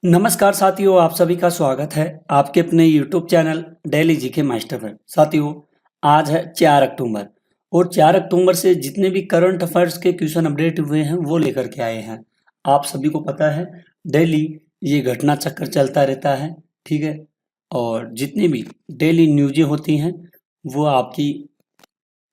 नमस्कार साथियों, आप सभी का स्वागत है आपके अपने YouTube channel daily GK master पर। साथियों, आज है 4 अक्टूबर और 4 अक्टूबर से जितने भी करंट अफेयर्स के क्वेश्चन अपडेट हुए हैं वो लेकर के आए हैं। आप सभी को पता है डेली ये घटना चक्र चलता रहता है, ठीक है। और जितनी भी डेली न्यूज़ें होती हैं वो आपकी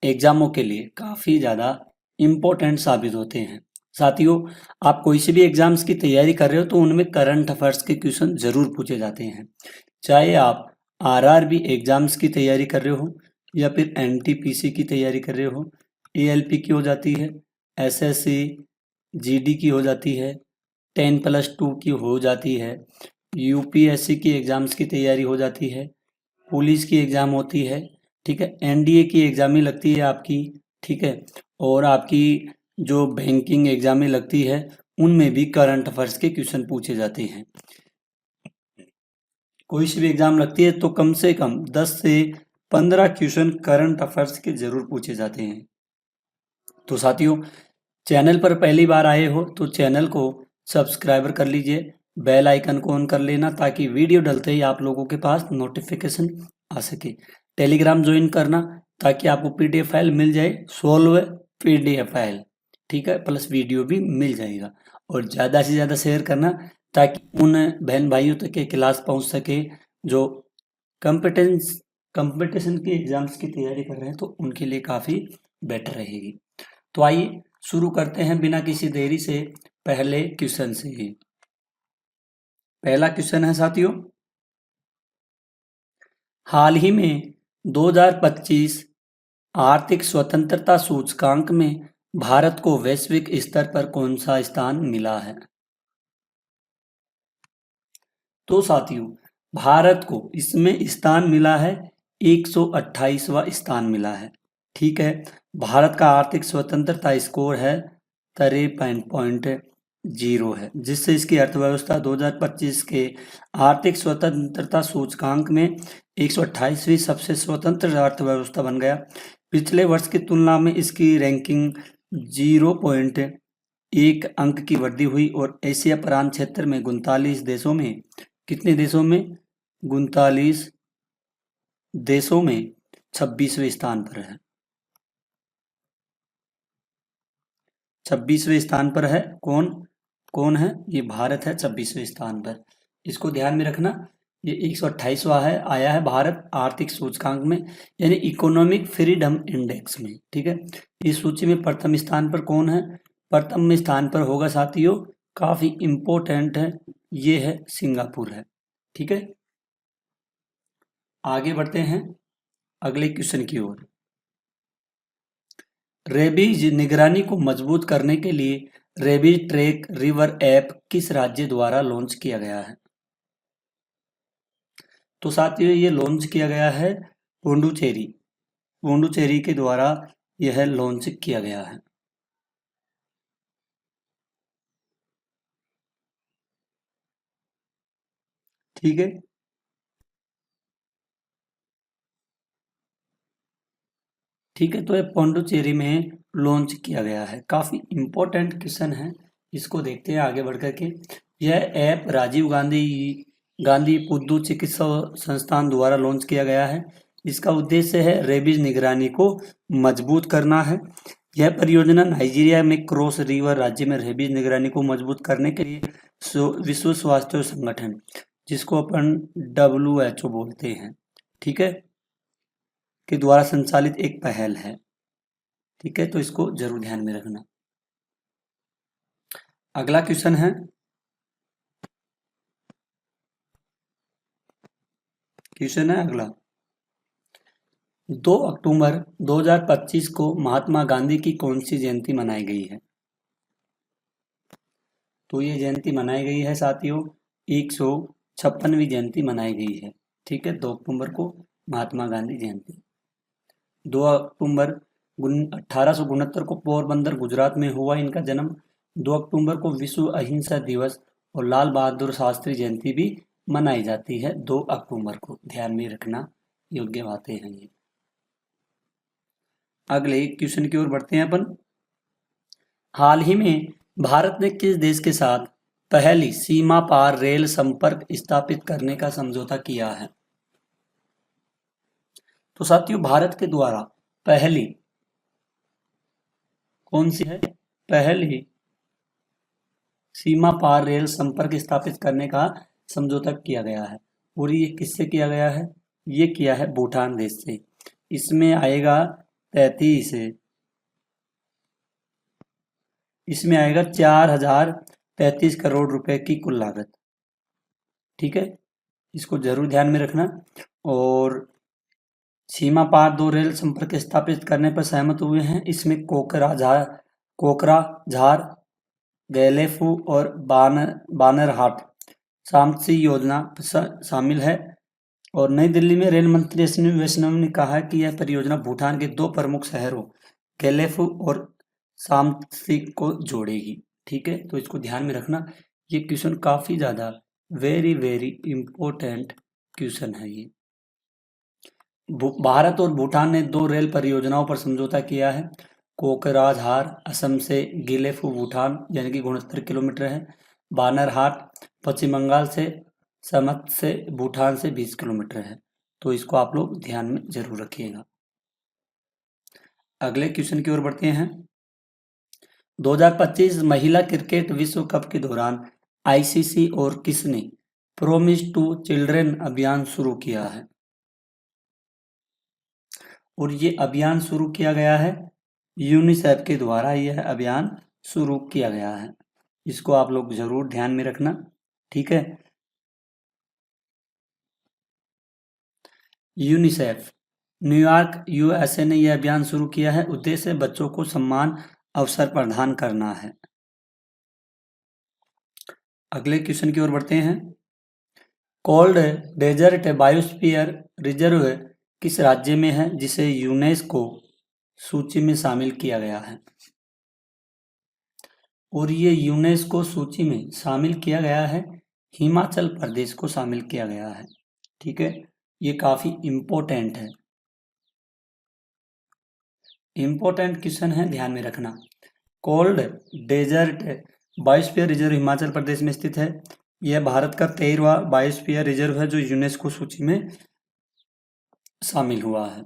एग्जामों के लिए काफ़ी ज़्यादा इम्पोर्टेंट साबित होते हैं। साथियों, आप कोई से भी एग्जाम्स की तैयारी कर रहे हो तो उनमें करंट अफेयर्स के क्वेश्चन जरूर पूछे जाते हैं। चाहे आप आरआरबी एग्जाम्स की तैयारी कर रहे हो या फिर एनटीपीसी की तैयारी कर रहे हो, एएलपी की हो जाती है, एसएससी जीडी की हो जाती है, 10+2 की हो जाती है, यूपीएससी की एग्जाम्स की तैयारी हो जाती है, पुलिस की एग्जाम होती है, ठीक है, एनडीए की एग्जामें लगती है आपकी, ठीक है। और आपकी जो बैंकिंग एग्जामें लगती है उनमें भी करंट अफेयर्स के क्वेश्चन पूछे जाते हैं। कोई सी भी एग्जाम लगती है तो कम से कम 10 से 15 क्वेश्चन करंट अफेयर्स के जरूर पूछे जाते हैं। तो साथियों, चैनल पर पहली बार आए हो तो चैनल को सब्सक्राइबर कर लीजिए, बेल आइकन को ऑन कर लेना ताकि वीडियो डलते ही आप लोगों के पास नोटिफिकेशन आ सके। टेलीग्राम ज्वाइन करना ताकि आपको पीडीएफ फाइल मिल जाए, 16 पीडीएफ फाइल, ठीक है, प्लस वीडियो भी मिल जाएगा। और ज़्यादा से ज़्यादा शेयर करना ताकि उन बहन भाइयों तक के क्लास पहुंच सके जो कंपटीशन की एग्जाम्स की तैयारी कर रहे हैं, तो उनके लिए काफ़ी बेटर रहेगी। तो आइए शुरू करते हैं बिना किसी देरी से पहले क्वेश्चन से ही। पहला क्वेश्चन है साथियों, हाल ही में 2025 आर्थिक स्वतंत्रता सूचकांक में भारत को वैश्विक स्तर पर कौन सा स्थान मिला है? तो साथियों, भारत को इसमें स्थान मिला है 128वां स्थान मिला है, ठीक है। भारत का आर्थिक स्वतंत्रता स्कोर है 53.0 है, जिससे इसकी अर्थव्यवस्था 2025 के आर्थिक स्वतंत्रता सूचकांक में 128वीं सबसे स्वतंत्र अर्थव्यवस्था बन गया। पिछले वर्ष की तुलना में इसकी रैंकिंग 0.1 अंक की वृद्धि हुई और एशिया प्रशांत क्षेत्र में 39 देशों में, कितने देशों में? 39 देशों में 26वें स्थान पर है। 26वें स्थान पर है। कौन कौन है? ये भारत है 26वें स्थान पर। इसको ध्यान में रखना, ये 128वां है, आया है भारत आर्थिक सूचकांक में, यानी इकोनॉमिक फ्रीडम इंडेक्स में, ठीक है। इस सूची में प्रथम स्थान पर कौन है? प्रथम स्थान पर होगा साथियों, काफी इंपॉर्टेंट है, ये है सिंगापुर है, ठीक है। आगे बढ़ते हैं अगले क्वेश्चन की ओर। रेबीज निगरानी को मजबूत करने के लिए रेबीज ट्रैक रिवर ऐप किस राज्य द्वारा लॉन्च किया गया है? तो साथियों, ये लॉन्च किया गया है पुडुचेरी, पुडुचेरी के द्वारा यह लॉन्च किया गया है, ठीक है। ठीक है, तो ये पुडुचेरी में लॉन्च किया गया है। काफी इंपॉर्टेंट क्वेश्चन है, इसको देखते हैं आगे बढ़ करके। यह ऐप राजीव गांधी गांधी पुदु चिकित्सा संस्थान द्वारा लॉन्च किया गया है। इसका उद्देश्य है रेबीज निगरानी को मजबूत करना है। यह परियोजना नाइजीरिया में क्रॉस रिवर राज्य में रेबीज निगरानी को मजबूत करने के लिए विश्व स्वास्थ्य संगठन, जिसको अपन WHO बोलते हैं, ठीक है, के द्वारा संचालित एक पहल है, ठीक है। तो इसको जरूर ध्यान में रखना। अगला क्वेश्चन है, अगला 2 अक्टूबर 2025 को महात्मा गांधी की कौन सी जयंती मनाई गई है? तो ये जयंती मनाई गई है साथियों, 156वीं जयंती मनाई गई है, ठीक है। 2 अक्टूबर को महात्मा गांधी जयंती। 2 अक्टूबर 1869 को पोरबंदर गुजरात में हुआ इनका जन्म। 2 अक्टूबर को विश्व अहिंसा दिवस और लाल बहादुर शास्त्री जयंती भी मनाई जाती है 2 अक्टूबर को, ध्यान में रखना योग्य बातें हैं ये। अगले क्वेश्चन की ओर बढ़ते हैं अपन। हाल ही में भारत ने किस देश के साथ पहली सीमा पार रेल संपर्क स्थापित करने का समझौता किया है? तो साथियों, भारत के द्वारा पहली कौन सी है? पहली सीमा पार रेल संपर्क स्थापित करने का समझौता किया गया है। और ये किससे किया गया है? ये किया है भूटान देश से। इसमें आएगा 4033 करोड़ रुपए की कुल लागत। ठीक है, इसको जरूर ध्यान में रखना। और सीमा पार 2 रेल संपर्क स्थापित करने पर सहमत हुए हैं। इसमें कोकराझार, गैलेफू और बानरहाट सामसी योजना शामिल है। और नई दिल्ली में रेल मंत्री अश्विनी वैष्णव ने कहा कि यह परियोजना भूटान के 2 प्रमुख शहरों गैलेफू और सामसी को जोड़ेगी। ठीक है, तो इसको ध्यान में रखना। ये क्वेश्चन काफी ज्यादा वेरी वेरी इंपॉर्टेंट क्वेश्चन है। ये भारत और भूटान ने 2 रेल परियोजनाओं पर समझौता किया है। कोकराझार असम से गिलेफू भूटान यानी कि 69 किलोमीटर है। बानरहाट पश्चिम बंगाल से समत से भूटान से 20 किलोमीटर है। तो इसको आप लोग ध्यान में जरूर रखिएगा। अगले क्वेश्चन की ओर बढ़ते हैं। 2025 महिला क्रिकेट विश्व कप के दौरान आईसीसी और किसने प्रोमिस टू चिल्ड्रेन अभियान शुरू किया है? और ये अभियान शुरू किया गया है यूनिसेफ के द्वारा। यह अभियान शुरू किया गया है। इसको आप लोग जरूर ध्यान में रखना। ठीक है, यूनिसेफ न्यूयॉर्क यूएसए ने यह अभियान शुरू किया है। उद्देश्य बच्चों को समान अवसर प्रदान करना है। अगले क्वेश्चन की ओर बढ़ते हैं। कोल्ड डेजर्ट बायोस्फीयर रिजर्व किस राज्य में है जिसे यूनेस्को सूची में शामिल किया गया है? और ये यूनेस्को सूची में शामिल किया गया है हिमाचल प्रदेश को शामिल किया गया है। ठीक है, ये काफी इंपॉर्टेंट है। इंपॉर्टेंट क्वेश्चन है, ध्यान में रखना। Cold desert biosphere reserve Himachal Pradesh में स्थित है। यह भारत का 13वां बायोस्फीयर रिजर्व है जो यूनेस्को सूची में शामिल हुआ है।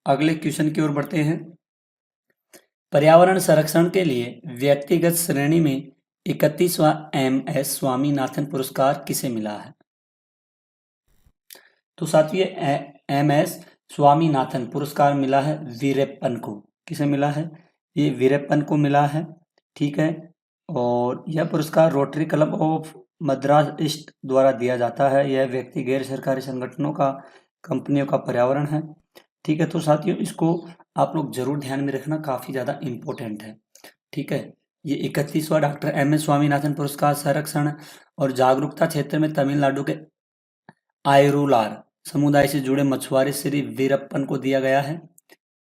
अगले क्वेश्चन की ओर बढ़ते हैं। पर्यावरण संरक्षण के लिए व्यक्तिगत श्रेणी में 31वां MS स्वामीनाथन पुरस्कार किसे मिला है? तो साथियों, MS स्वामीनाथन पुरस्कार मिला है वीरप्पन को। किसे मिला है? ये वीरप्पन को मिला है। ठीक है, और यह पुरस्कार rotary club of Madras east द्वारा दिया जाता है। यह व्यक्ति गैर सरकारी संगठनों का कंपनियों का पर्यावरण है। ठीक है, तो साथियों इसको आप लोग जरूर ध्यान में रखना, काफी ज्यादा इंपॉर्टेंट है। ठीक है, ये 31वां डॉक्टर MS स्वामीनाथन पुरस्कार संरक्षण और जागरूकता क्षेत्र में तमिलनाडु के आयरूलार समुदाय से जुड़े मछुआरे श्री वीरप्पन को दिया गया है।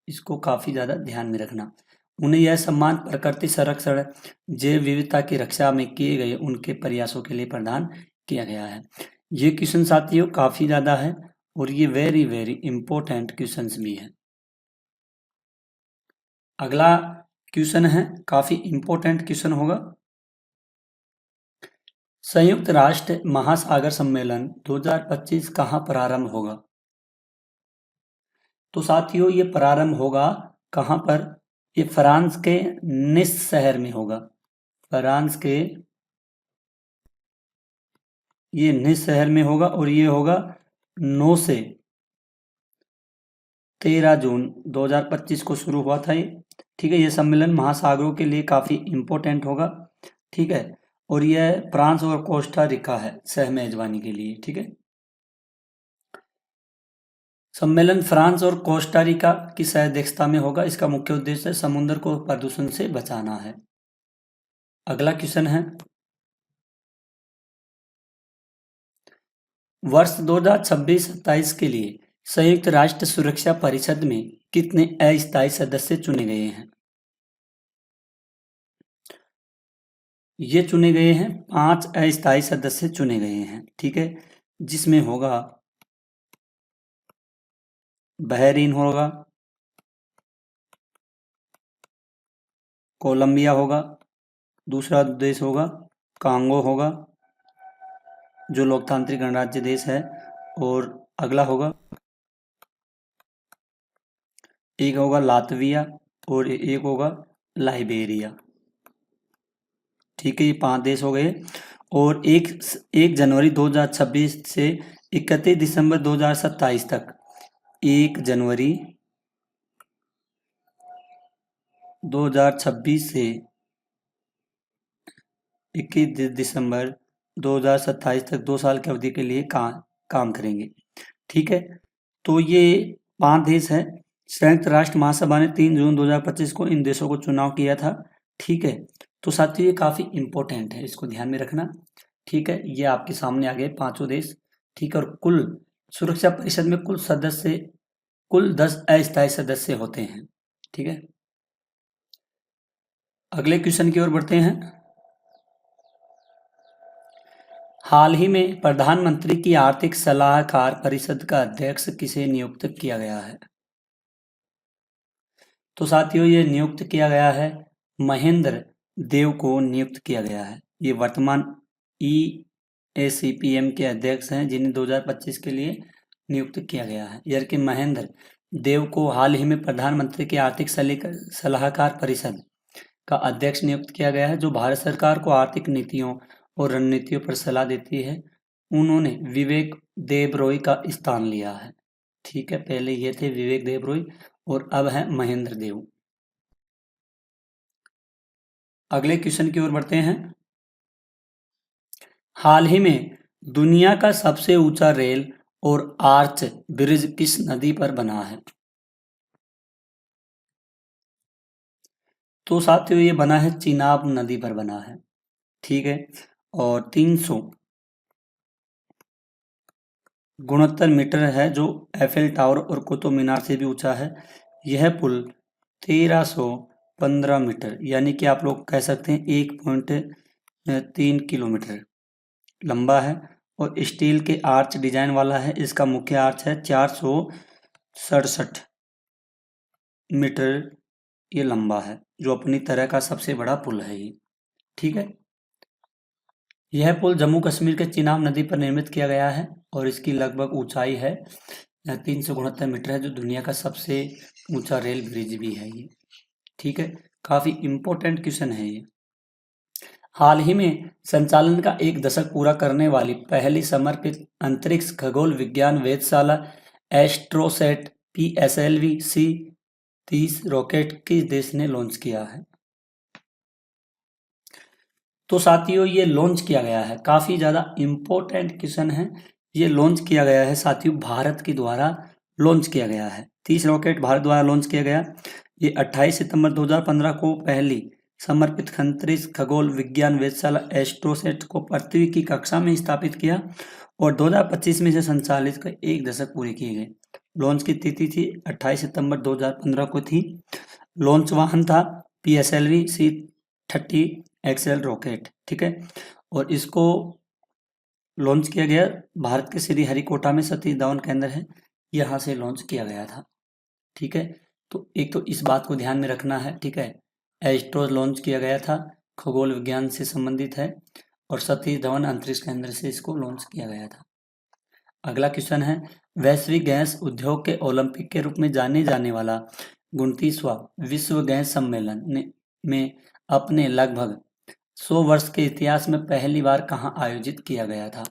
इसको काफी ज्यादा ध्यान में रखना। उन्हें यह सम्मान प्रकृति संरक्षण जैव विविधता की रक्षा में किए गए उनके प्रयासों के लिए प्रदान किया गया है। ये क्वेश्चन साथियों काफी ज्यादा है और ये वेरी वेरी इंपॉर्टेंट क्वेश्चंस भी है। अगला क्वेश्चन है, काफी इंपॉर्टेंट क्वेश्चन होगा। संयुक्त राष्ट्र महासागर सम्मेलन 2025 कहाँ प्रारंभ होगा? तो साथियों ये प्रारंभ होगा कहाँ पर? ये फ्रांस के निस शहर में होगा। फ्रांस के ये निस शहर में होगा और ये होगा 9 से 13 जून 2025 को शुरू हुआ था ये। ठीक है, ये सम्मेलन महासागरों के लिए काफी इंपॉर्टेंट होगा। ठीक है, और यह फ्रांस और कोस्टा रिका है सह मेजबानी के लिए। ठीक है, सम्मेलन फ्रांस और कोस्टा रिका की सह अध्यक्षता में होगा। इसका मुख्य उद्देश्य समुद्र को प्रदूषण से बचाना है। अगला क्वेश्चन है, वर्ष 2026-27 के लिए संयुक्त राष्ट्र सुरक्षा परिषद में कितने अस्थायी सदस्य चुने गए हैं? ये चुने गए हैं 5 अस्थायी सदस्य चुने गए हैं। ठीक है, जिसमें होगा बहरीन होगा, कोलंबिया होगा, दूसरा देश होगा कांगो होगा, जो लोकतांत्रिक गणराज्य देश है। और अगला होगा, एक होगा लातविया और एक होगा लाइबेरिया। ठीक है, ये 5 देश हो गए। और 1 जनवरी 2026 से 31 दिसंबर 2027 तक, 1 जनवरी 2026 से 21 दिसंबर 2027 तक 2 साल की अवधि के लिए काम करेंगे। ठीक है, तो ये 5 देश हैं। संयुक्त राष्ट्र महासभा ने 3 जून 2025 को इन देशों को चुनाव किया था। ठीक है, तो साथियों ये काफी इंपॉर्टेंट है, इसको ध्यान में रखना। ठीक है, ये आपके सामने आ गए 5 देश। ठीक है, और कुल सुरक्षा परिषद में कुल 10 अस्थायी सदस्य होते हैं। ठीक है, अगले क्वेश्चन की ओर बढ़ते हैं। हाल ही में प्रधानमंत्री की आर्थिक सलाहकार परिषद का अध्यक्ष किसे नियुक्त किया गया है? तो साथियों ये नियुक्त किया गया है, महेंद्र देव को नियुक्त किया गया है। ये वर्तमान EACPM के अध्यक्ष हैं, जिन्हें 2025 के लिए नियुक्त किया गया है। यानी कि महेंद्र देव को हाल ही में प्रधानमंत्री की आर्थिक सलाहकार परिषद का अध्यक्ष नियुक्त किया गया है, जो भारत सरकार को आर्थिक नीतियों और रणनीतियों पर सलाह देती है। उन्होंने विवेक देबरॉय का स्थान लिया है। ठीक है, पहले ये थे विवेक देबरॉय और अब है महेंद्र देव। अगले क्वेश्चन की ओर बढ़ते हैं। हाल ही में दुनिया का सबसे ऊंचा रेल और आर्च ब्रिज किस नदी पर बना है? तो साथियों ये बना है चिनाब नदी पर बना है। ठीक है, और 369 मीटर है, जो एफएल टावर और कुतुब मीनार से भी ऊंचा है। यह पुल 1315 मीटर यानी कि आप लोग कह सकते हैं 1.3 किलोमीटर लंबा है, और स्टील के आर्च डिजाइन वाला है। इसका मुख्य आर्च है 467 मीटर ये लंबा है, जो अपनी तरह का सबसे बड़ा पुल है ये। ठीक है, यह पुल जम्मू कश्मीर के चिनाब नदी पर निर्मित किया गया है और इसकी लगभग ऊंचाई है 369 मीटर है, जो दुनिया का सबसे ऊंचा रेल ब्रिज भी है ये। ठीक है, काफी इंपॉर्टेंट क्वेश्चन है ये। हाल ही में संचालन का 1 दशक पूरा करने वाली पहली समर्पित अंतरिक्ष खगोल विज्ञान वेधशाला एस्ट्रोसैट PSLV-C30 रॉकेट किस देश ने लॉन्च किया है? तो साथियों ये लॉन्च किया गया है, काफी ज्यादा इंपॉर्टेंट क्वेश्चन है। ये लॉन्च किया गया है साथियों, भारत के द्वारा लॉन्च किया गया है। 30 रॉकेट भारत द्वारा लॉन्च किया गया। ये 28 सितंबर 2015 को पहली समर्पित अंतरिक्ष खगोल विज्ञान वेधशाला एस्ट्रोसेट को पृथ्वी की कक्षा में स्थापित किया और 2025 में इसे संचालित कर 1 दशक पूरे किए गए। लॉन्च की तिथि थी 28 सितंबर 2015 को थी। लॉन्च वाहन था PSLV-C30 XL रॉकेट। ठीक है, और इसको लॉन्च किया गया भारत के श्रीहरिकोटा में सतीश धवन केंद्र है, यहाँ से लॉन्च किया गया था। ठीक है, तो एक तो इस बात को ध्यान में रखना है। ठीक है, एस्ट्रो लॉन्च किया गया था, खगोल विज्ञान से संबंधित है, और सतीश धवन अंतरिक्ष केंद्र से इसको लॉन्च किया गया था। अगला क्वेश्चन है, वैश्विक गैस उद्योग के ओलंपिक के रूप में जाने जाने वाला 29वां विश्व गैस सम्मेलन में अपने लगभग 100 वर्ष के इतिहास में पहली बार कहाँ आयोजित किया गया था?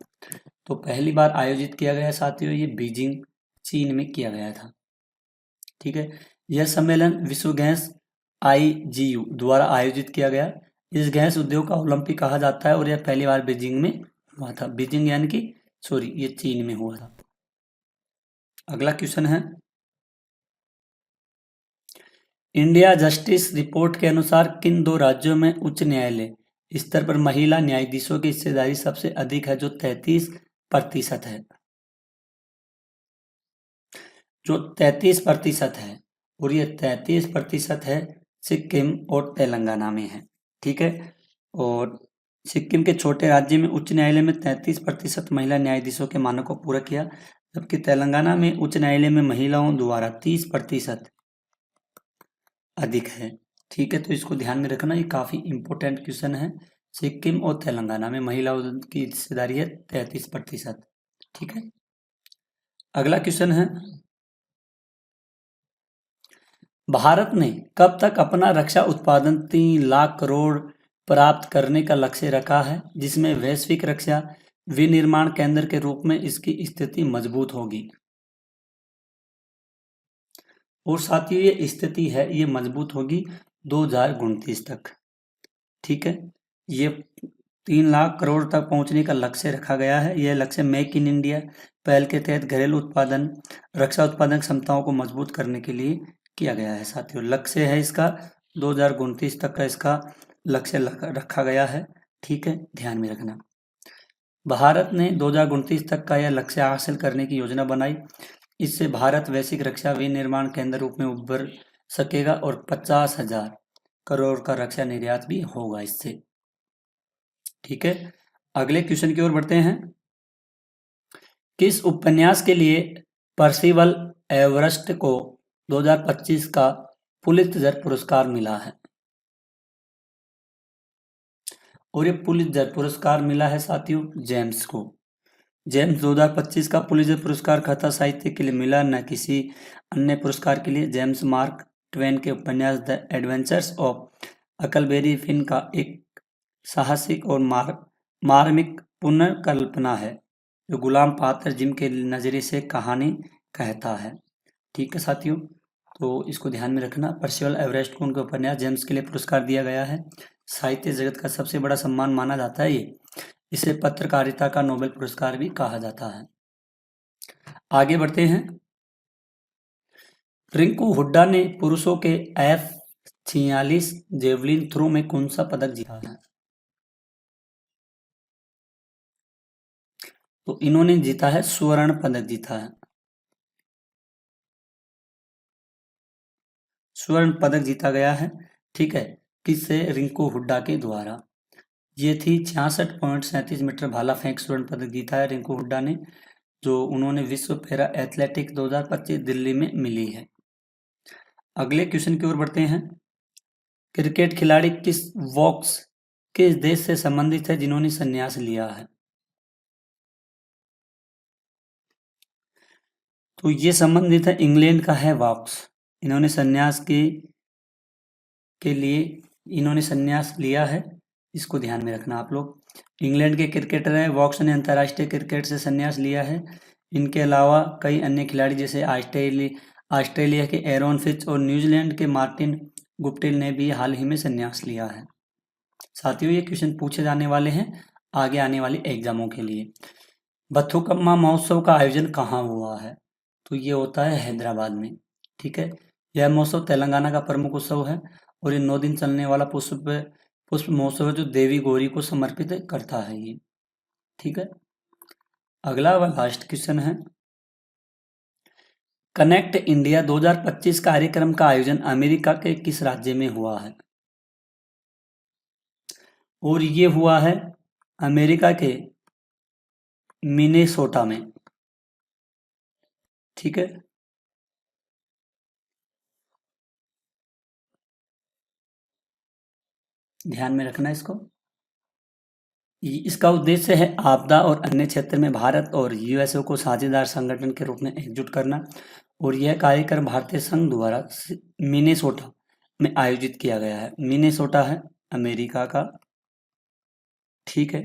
तो पहली बार आयोजित किया गया साथियों ये बीजिंग चीन में किया गया था। ठीक है, यह सम्मेलन विश्व गैस IGU द्वारा आयोजित किया गया। इस गैस उद्योग का ओलंपिक कहा जाता है और यह पहली बार बीजिंग में हुआ था। बीजिंग यानी कि ये चीन में हुआ था। अगला क्वेश्चन है, इंडिया जस्टिस रिपोर्ट के अनुसार किन 2 राज्यों में उच्च न्यायालय स्तर पर महिला न्यायाधीशों की हिस्सेदारी सबसे अधिक है, जो 33% है? जो 33% है, और ये 33% है सिक्किम और तेलंगाना में है। ठीक है, और सिक्किम के छोटे राज्य में उच्च न्यायालय में 33% महिला न्यायाधीशों के मानक को पूरा किया, जबकि तेलंगाना में उच्च न्यायालय में महिलाओं द्वारा 30% अधिक है। ठीक है, तो इसको ध्यान में रखना, ये काफी इंपॉर्टेंट क्वेश्चन है। सिक्किम और तेलंगाना में महिलाओं की हिस्सेदारी है 33%। ठीक है, अगला क्वेश्चन है, भारत ने कब तक अपना रक्षा उत्पादन 3 लाख करोड़ प्राप्त करने का लक्ष्य रखा है, जिसमें वैश्विक रक्षा विनिर्माण केंद्र के रूप में इसकी स्थिति मजबूत होगी। और साथियों, ये स्थिति है, ये मजबूत होगी 2029 तक। ठीक है, ये 3 लाख करोड़ तक पहुंचने का लक्ष्य रखा गया है। यह लक्ष्य मेक इन इंडिया पहल के तहत घरेलू उत्पादन, रक्षा उत्पादन क्षमताओं को मजबूत करने के लिए किया गया है। साथियों, लक्ष्य है इसका 2029 तक का इसका लक्ष्य रखा गया है। ठीक है, ध्यान में रखना। भारत ने 2029 तक का यह लक्ष्य हासिल करने की योजना बनाई। इससे भारत वैश्विक रक्षा विनिर्माण केंद्र रूप में उभर सकेगा और 50,000 करोड़ का रक्षा निर्यात भी होगा इससे। ठीक है, अगले क्वेश्चन की ओर बढ़ते हैं। किस उपन्यास के लिए पर्सिवल एवरेस्ट को 2025 का पुलित्जर पुरस्कार मिला है? और ये पुलित्जर पुरस्कार मिला है साथियों जेम्स को। जेम्स 2025 का पुलित्जर पुरस्कार कथा साहित्य के लिए मिला, न किसी अन्य पुरस्कार के लिए। जेम्स मार्क ट्वेन के उपन्यास द एडवेंचर्स ऑफ अकलबेरी फिन का एक साहसिक और मार्मिक पुनर्कल्पना है, जो गुलाम पात्र जिम के नजरिए से कहानी कहता है। ठीक है साथियों, तो इसको ध्यान में रखना। पर्सिवल एवरेस्ट को उनके उपन्यास जेम्स के लिए पुरस्कार दिया गया है। साहित्य जगत का सबसे बड़ा सम्मान माना जाता है ये। इसे पत्रकारिता का नोबेल पुरस्कार भी कहा जाता है। आगे बढ़ते हैं। रिंकू हुड्डा ने पुरुषों के F46 जेवलिन थ्रो में कौन सा पदक जीता है? तो इन्होंने जीता है स्वर्ण पदक जीता है। स्वर्ण पदक जीता गया है। ठीक है, किससे? रिंकू हुड्डा के द्वारा। ये थी 66.37 मीटर भाला फेंक स्वर्ण पदक जीता है रिंकू हुड्डा ने, जो उन्होंने विश्व पैरा एथलेटिक्स 2025 दिल्ली में मिली है। अगले क्वेश्चन की ओर बढ़ते हैं। क्रिकेट खिलाड़ी किस देश से संबंधित है जिन्होंने संन्यास लिया है? तो ये संबंधित है, इंग्लैंड का है वॉक्स। इन्होंने संन्यास के लिए इन्होंने संन्यास लिया है, इसको ध्यान में रखना आप लोग। इंग्लैंड के क्रिकेटर हैं वॉक्स ने अंतर्राष्ट्रीय क्रिकेट से संन्यास लिया है। इनके अलावा कई अन्य खिलाड़ी जैसे ऑस्ट्रेलिया के एरोन फिच और न्यूजीलैंड के मार्टिन गुप्टिल ने भी हाल ही में संन्यास लिया है। साथियों, ये क्वेश्चन पूछे जाने वाले हैं आगे आने वाली एग्जामों के लिए। बथुकम्मा महोत्सव का आयोजन कहाँ हुआ है? तो ये होता है हैदराबाद में। ठीक है, यह महोत्सव तेलंगाना का प्रमुख उत्सव है और ये 9 दिन चलने वाला पुष्प महोत्सव है, जो देवी गौरी को समर्पित करता है ये। ठीक है, अगला व लास्ट क्वेश्चन है। कनेक्ट इंडिया 2025 कार्यक्रम का आयोजन अमेरिका के किस राज्य में हुआ है? और ये हुआ है अमेरिका के मिनेसोटा में। ठीक है, ध्यान में रखना इसको। इसका उद्देश्य है आपदा और अन्य क्षेत्र में भारत और यूएसए को साझेदार संगठन के रूप में एकजुट करना, और यह कार्यक्रम भारतीय संघ द्वारा मिनेसोटा में आयोजित किया गया है। मिनेसोटा है अमेरिका का। ठीक है,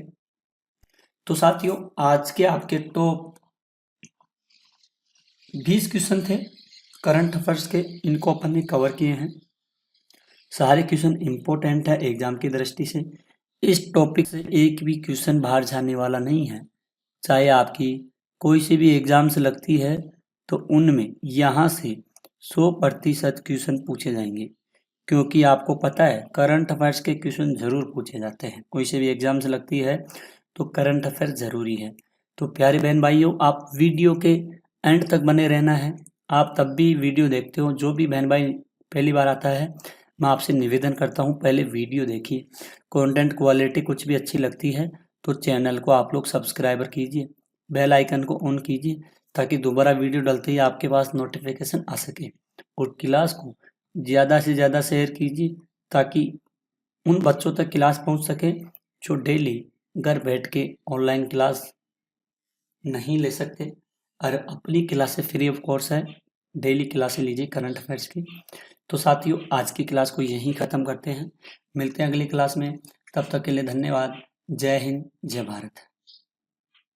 तो साथियों, आज के आपके टॉप 20 क्वेश्चन थे करंट अफेयर्स के, इनको अपन ने कवर किए हैं। सारे क्वेश्चन इंपॉर्टेंट है एग्जाम की दृष्टि से। इस टॉपिक से एक भी क्वेश्चन बाहर जाने वाला नहीं है। चाहे आपकी कोई सी भी एग्जाम से लगती है तो उनमें यहाँ से 100% क्वेश्चन पूछे जाएंगे, क्योंकि आपको पता है करंट अफेयर्स के क्वेश्चन जरूर पूछे जाते हैं। कोई से भी एग्जाम से लगती है तो करंट अफेयर जरूरी है। तो प्यारे बहन भाइयों, आप वीडियो के एंड तक बने रहना है। आप तब भी वीडियो देखते हो, जो भी बहन भाई पहली बार आता है, मैं आपसे निवेदन करता हूँ पहले वीडियो देखिए। कंटेंट क्वालिटी कुछ भी अच्छी लगती है तो चैनल को आप लोग सब्सक्राइबर कीजिए, बेल आइकन को ऑन कीजिए, ताकि दोबारा वीडियो डलते ही आपके पास नोटिफिकेशन आ सके। और क्लास को ज़्यादा से ज़्यादा शेयर कीजिए, ताकि उन बच्चों तक क्लास पहुंच सके जो डेली घर बैठ के ऑनलाइन क्लास नहीं ले सकते और अपनी क्लासें फ्री ऑफ कॉस्ट है, डेली क्लासें लीजिए करंट अफेयर्स की। तो साथियों आज की क्लास को यहीं ख़त्म करते हैं, मिलते हैं अगली क्लास में, तब तक के लिए धन्यवाद। जय हिंद, जय भारत।